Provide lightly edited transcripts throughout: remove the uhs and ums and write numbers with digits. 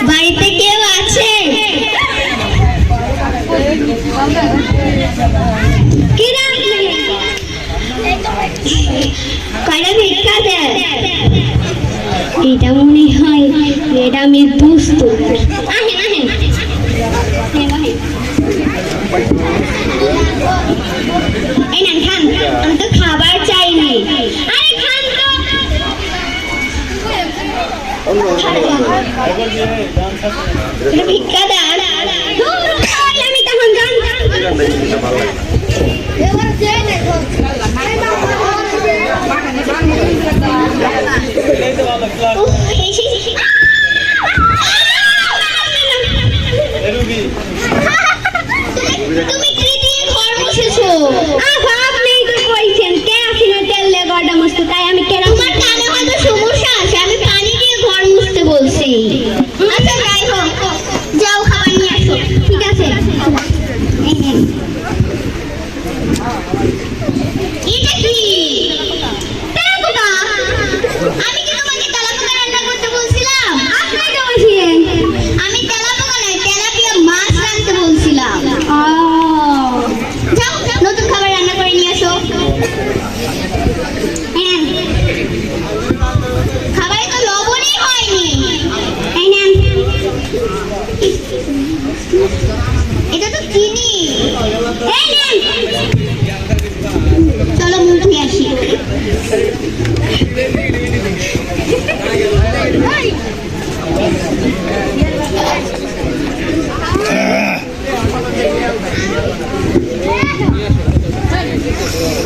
বাড়িতে কেউ আছে? কয়টা ভিক্ষা দেয়? এটা মনে হয় ম্যাডামের দুস্থ। এই না খান, আমি তো খাবার চাইনি। আরে খান তো ভিক্ষা দেন। আমি তখন গান তুমি কি দিয়ে ঘর মুছেছো? আপনি তো কইছেন কে আসিনা তেলে গড়া মুছতে, তাই আমি কেন? তোমার কানে হয়তো সমস্যা আছে, আমি পানি দিয়ে ঘর মুছতে বলছি। আচ্ছা যাই হোক, যাও খাবার নিয়ে আসো। ঠিক আছে, এটা কি তেলাপোকা? আমি কি তোমাকে তেলাপোকা রান্না করতে বলছিলাম? আপনি তো বলছিলেন। আমি তেলাপোকা নয়, তেলাপিয়া মাছ রান্নাতে বলছিলাম। যাও নতুন খাবার রান্না করে নিয়ে আসো। খাবারে তো লবণই হয়নি। এই নেন, এটা তো চিনি। এই নেন, চলো মুখ ধুয়ে আসি।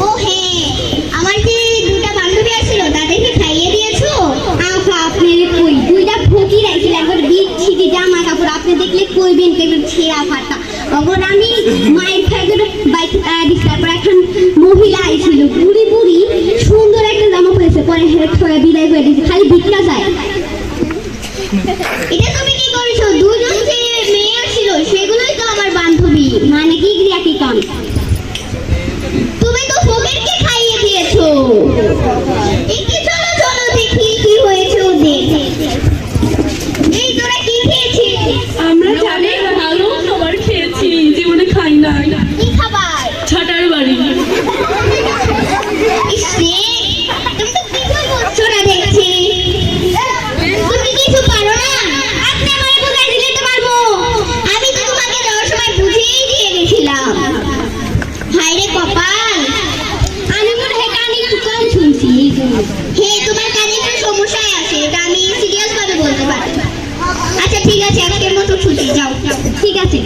ও হ্যাঁ, আমার যে দুটা বান্ধবী আসছিল তাদেরকে খাইয়ে দিয়েছো? আপনি কই দুইটা ফকির রাখছিল, একবার বিচ্ছিরি জামা কাপড়, আপনি দেখলে কইবেন কেবল ছেঁড়া ফাটা। অগর আমি মায়ের খাই করে বাইক দিচ্ছি। তারপর এখন মহিলা আইছিল, বুড়ি বুড়ি, সুন্দর একটা জামা পরেছে, পরে হেড হয়ে বিদায় করে দিয়েছে, খালি ভিক্ষা যায়। এটা তুমি কি করেছো? দুজন যে মেয়ে আসছিল সেগুলোই তো আমার বান্ধবী। মানে কি ক্রিয়া কি কাম? তুমি তো ফকিরকে খাইয়ে দিয়েছো। একটু চলো চলো দেখি কি হয়েছে ওদের। এই তোরা কি খেয়েছিস? আমরা জানি ভালো খাবার খেয়েছি, জীবনে খাই না। কি খাবার? ছাটার বাড়ি। তুমি তো কিছুই বুঝছো না দেখছি। তুমি কিছু পারো না? আপনি আমায় বুঝাই দিলে তো পারবো। আমি তো তোমাকে যাওয়ার সময় বুঝিয়েই দিয়ে গেছিলাম। হায় রে কপাল, আমি মনে হয় কানে একটু কম শুনছি। হে, তোমার কানে একটু সমস্যায় আছে, এটা আমি সিরিয়াস ভাবে বলতে পারি। আচ্ছা ঠিক আছে, আজকের মতো ছুটি, যাও। ঠিক আছে।